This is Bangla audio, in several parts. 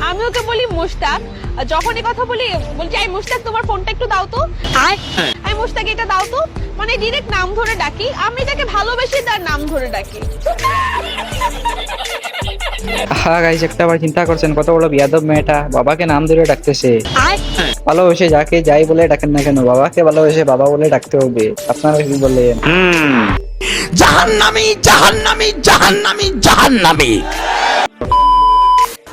আমি ওকে বলি মুশতাক, যখনই কথা বলি বলছি এই মুশতাক তোমার ফোনটা একটু দাও তো, এই মুশতাক এটা দাও তো, মানে ডিরেক্ট নাম ধরে ডাকি। আমি তাকে ভালোবেসে তার নাম ধরে ডাকি। হ্যাঁ গাইস, একটা বার চিন্তা করছেন কত বড় বিয়াদব মেয়েটা, বাবাকে নাম ধরে ডাকতেছে। ভালোবেসে যাকে যাই বলে ডাকেন না কেন, বাবাকে ভালোবেসে বাবা বলে ডাকতে হবে। আপনারা কি বলেন? জাহান্নামী জাহান্নামী জাহান্নামী জাহান্নামী।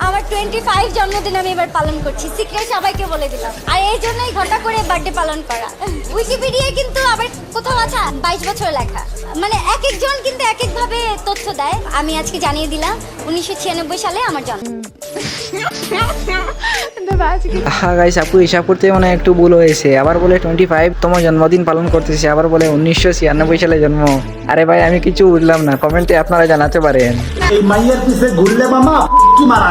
আমার 25 জন্মদিন আমি এবার পালন করছি, সিক্রেট সবাইকে বলে দিলাম। আর এই জন্যই ঘটা করে বার্থডে পালন করা। উইকিপিডিয়ায় কিন্তু আবার কোথাও আছে 22 বছর লেখা, মানে এক একজন কিন্তু এক এক ভাবে তথ্য দেয়। আমি আজকে জানিয়ে দিলাম 1996 সালে আমার জন্ম। হ্যাঁ গাইস, আপু হিসাব করতে মানে একটু ভুল হয়েছে। আবার বলে 25তম জন্মদিন পালন করতেছে, আবার বলে 1996 সালে জন্ম। আরে ভাই, আমি কিছু বুঝলাম না, কমেন্টে আপনারা জানাতে পারেন। এই মাইয়ার পিছে ঘুরলে মামা কি মারা।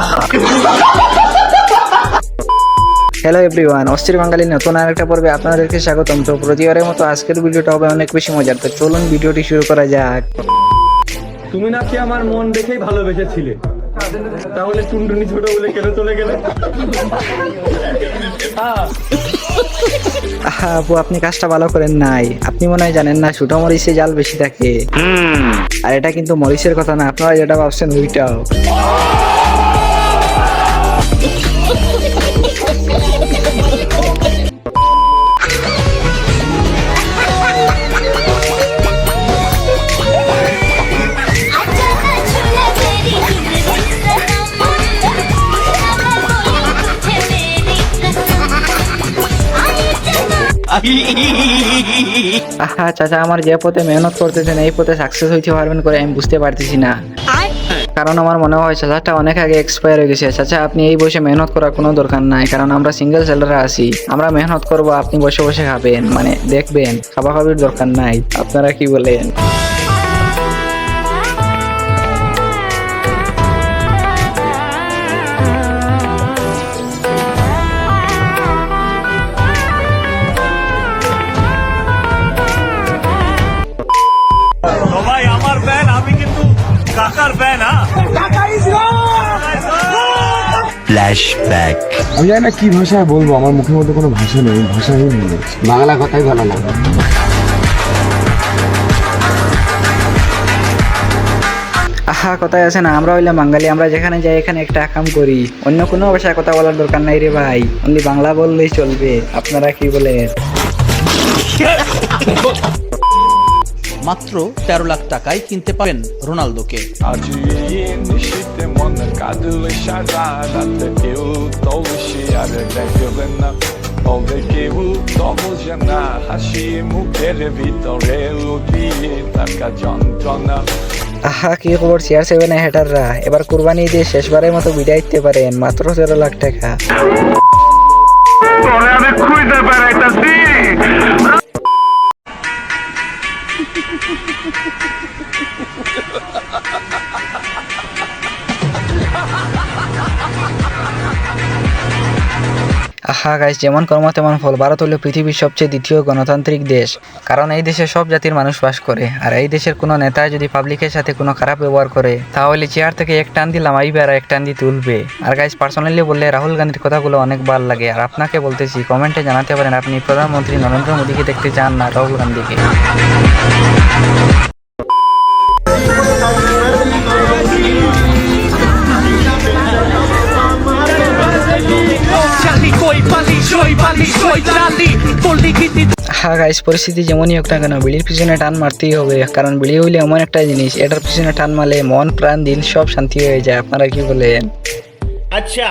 হ্যালো এভরিওয়ান, অস্থির বাঙালি নতুন আরেকটা পর্বে আপনাদেরকে স্বাগতম। তো প্রতিবারের মতো আজকের ভিডিওটা হবে অনেক বেশি মজার, তো চলুন ভিডিওটি শুরু করা যাক। তুমি নাকি আমার মন দেখেই ভালোবেসেছিলে, তাহলে টুনটুনি ছোট বলে কেন চলে গেলে? আপু, আপনি কাজটা ভালো করেন নাই। আপনি মনে হয় জানেন না ছোট মরিচে জাল বেশি থাকে। আর এটা কিন্তু মরিচের কথা না, আপনারা যেটা ভাবছেন ওইটাও। চাচা, আমার যে পথে মেহনত করতেছেন এই পথে সাকসেস হইতে পারবেন করে আমি বুঝতে পারতেছি না। কারণ আমার মনে হয় চাচাটা অনেক আগে এক্সপায়ার হয়ে গেছে। চাচা, আপনি এই বয়সে মেহনত করার কোনো দরকার নাই, কারণ আমরা সিঙ্গেল সেলাররা আছি। আমরা মেহনত করব, আপনি বসে বসে খাবেন, মানে দেখবেন, খাবাখাবির দরকার নাই। আপনারা কি বলেন? সবাই আমার ফ্যান, আমি কিন্তু কাকার ফ্যান। ফ্ল্যাশব্যাক। আমি জানি না কি ভাষায় বলবো, আমার মুখের মধ্যে কোনো ভাষা নেই, ভাষাহীন হয়ে গেছি। বাংলা কথাই ভালো না। কথায় আছে না, আমরা হইলাম বাঙালি, আমরা যেখানে যাই এখানে একটা কাম করি। অন্য কোনো ভাষায় কথা বলার দরকার নাই রে ভাই, অনলি বাংলা বললেই চলবে। আপনারা কি বলেন? মাত্র 13 লাখ টাকায় কিনতে পারেন রোনালদোকে। কি খবর CR7 হেটাররা? এবার কুরবানি দিয়ে শেষবারের মতো বিদায় দিতে পারেন, মাত্র 13 লাখ টাকা। গাইস, যেমন কর্ম তেমন ফল। ভারত হলো পৃথিবীর সবচেয়ে দ্বিতীয় গণতান্ত্রিক দেশ, কারণ এই দেশে সব জাতির মানুষ বাস করে। আর এই দেশের কোনো নেতা যদি পাবলিকের সাথে কোনো খারাপ ব্যবহার করে, তাহলে চেয়ার থেকে এক টান দিলাম আইবে আর এক টান দিয়ে তুলবে। আর গাইস, পার্সোনালি বললে রাহুল গান্ধীর কথাগুলো অনেক ভালো লাগে। আর আপনাকে বলতেছি, কমেন্টে জানাতে পারেন আপনি প্রধানমন্ত্রী নরেন্দ্র মোদীকে দেখতে চান না রাহুল গান্ধীকে। গাইস, পরিস্থিতি যেমনই হোক না কেন, বিড়ির পিছনে টান মারতেই হবে, কারণ বিড়ি হইলে এমন একটা জিনিস, এটার পিছনে টান মারলে মন প্রাণ দিল সব শান্তি হয়ে যায়। আপনারা কি বলেন? আচ্ছা,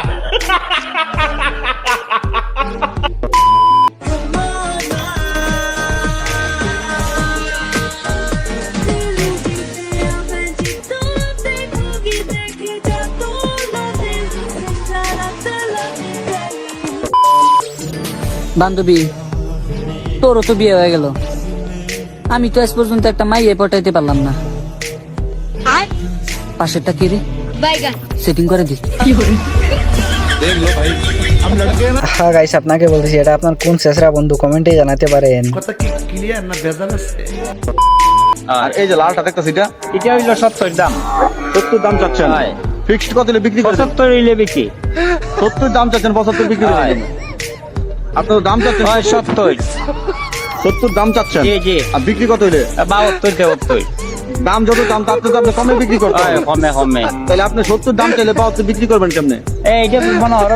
বান্ধবী, তোরও তো বিয়ে হয়ে গেল, আমি তো আজ পর্যন্ত একটা মাইয়ে পটাইতে পারলাম না। পাশেরটা কি রে? সেটিং করে দি। হ্যাঁ গাইস, আপনাকে বলতেছি, এটা আপনার কোন শেষরা বন্ধু, কমেন্টে জানাতে পারেন। কথা কি ক্লিয়ার না ভেজাল আছে? আর এই যে লালটা দেখতেছি, এটা হইলো 70 দাম। 70 দাম চাচ্ছেন? ফিক্সড কত বিক্রি করছেন? 75 হইলে বিক্রি। 70 দাম চাচ্ছেন 75 বিক্রি করবেন আপনার দাম চাচ্ছেন 70 দাম চাচ্ছেন জি জি আর বিক্রি কত হইলে 72 দাম যত দাম তার তো আপনি কমে বিক্রি করতে হবে কমে তাহলে আপনি 70 দাম চাইলে 72 বিক্রি করবেন কেমনে এইটা মনে হয়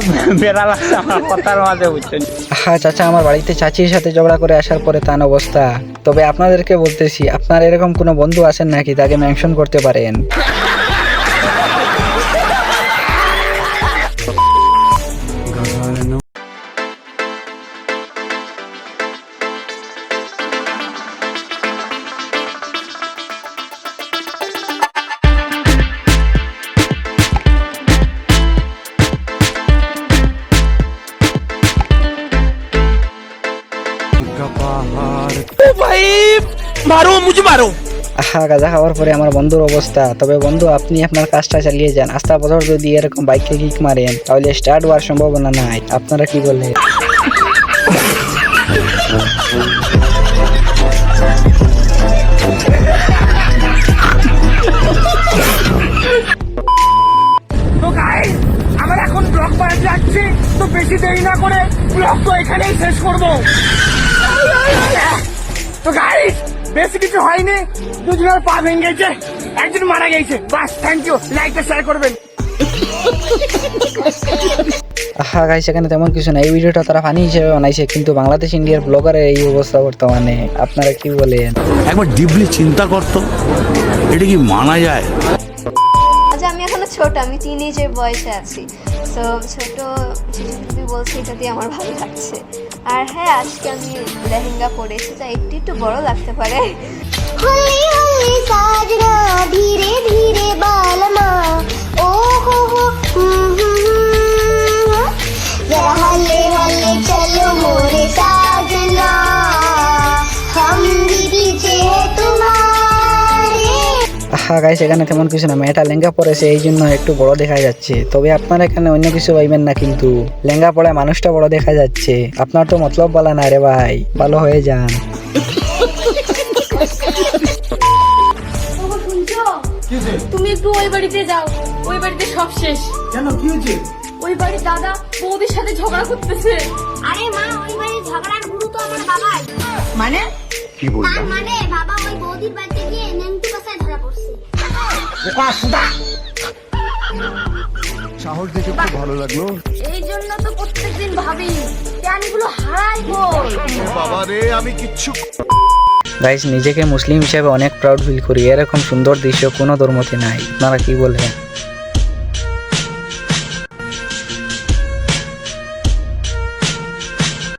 বেড়া লাগছে আমার কথার মাঝে বুঝছেন। হ্যাঁ চাচা, আমার বাড়িতে চাচির সাথে ঝগড়া করে আসার পরে তান অবস্থা। তবে আপনাদেরকে বলতেছি, আপনার এরকম কোনো বন্ধু আছেন নাকি, তাকে মেনশন করতে পারেন। मारो मुझे मारो আহা, গাঁজা খাওয়ার পরে আমার বন্ধুর অবস্থা। তবে বন্ধু, আপনি আপনার কাজটা চালিয়ে যান। আস্তা বছর যদি এরকম বাইকে কিক মারেন তাহলে স্টার্ট হওয়ার সম্ভাবনা নাই। আপনারা কি বলেন? তো গাইস আমরা এখন ব্লগ বানাতে যাচ্ছি, তো বেশি দেরি না করে ব্লগ তো এখানেই শেষ করব। তো গাইস বেশি কিছু হয়নি, দুজনের পা ভেঙে গেছে, একজন মারা গেছে, বাস। থ্যাংক ইউ, লাইকটা শেয়ার করবেন। আহা গাইস, এখানে তেমন কিছু না। এই ভিডিওটা তারা ফানি হিসেবে বানাইছে, কিন্তু বাংলাদেশ ইন্ডিয়ার ব্লগারের এই অবস্থা বর্তমানে। আপনারা কি বলেন? একবার ডিপলি চিন্তা করতো, এটা কি মানা যায়? আচ্ছা, আমি এখনো ছোট, আমি টিনেজের বয়সে আছি। তো ছোট যদি বলছি, এটাতে আমার ভালো লাগছে। আর হ্যাঁ, আজকে আমি লেহেঙ্গা পরেছি, যা একটু বড় লাগতে পারে। হলি হলি সাজনা ধীরে ধীরে বালমা ও হো হো জরা হলে হলে চলো মোরে সাজনা হাম भी पीछे है तुम्हारे। আহা গাইস, এখানে তেমন কিছু না। মেয়েটা লেহেঙ্গা পরেছে, এই জন্য একটু বড় দেখা যাচ্ছে। তবে আপনারা এখানে অন্য কিছু পাইবেন না, কিন্তু লেহেঙ্গা পরে মানুষটা বড় দেখা যাচ্ছে। আপনার তো মতলব বলা না রে ভাই, ভালো হয়ে যান। তুমি একটু ওই বাড়িতে যাও, ওই বাড়িতে সব শেষ। কেন, কি হয়েছে? ওই বাড়ির দাদা বৌদির সাথে ঝগড়া করতেছে। আরে মা, ওই বাড়ির ঝগড়ার গুরু তো আমার বাবাই। মানে তার মানে বাবা ওই বৌদির বাড়িতে গিয়ে নেংটি বাসায় ধরা পড়ছে। সাহস দেখে খুব ভালো লাগলো। এই জন্য তো প্রত্যেকদিন ভাবি প্যানগুলো হারাইবো। বাবা রে, আমি কিচ্ছু গাইস, নিজেকে মুসলিম হিসেবে অনেক প্রাউড ফিল করি। এরকম সুন্দর দৃশ্য কোনো ধর্মতে নাই। আপনারা কি বলেন?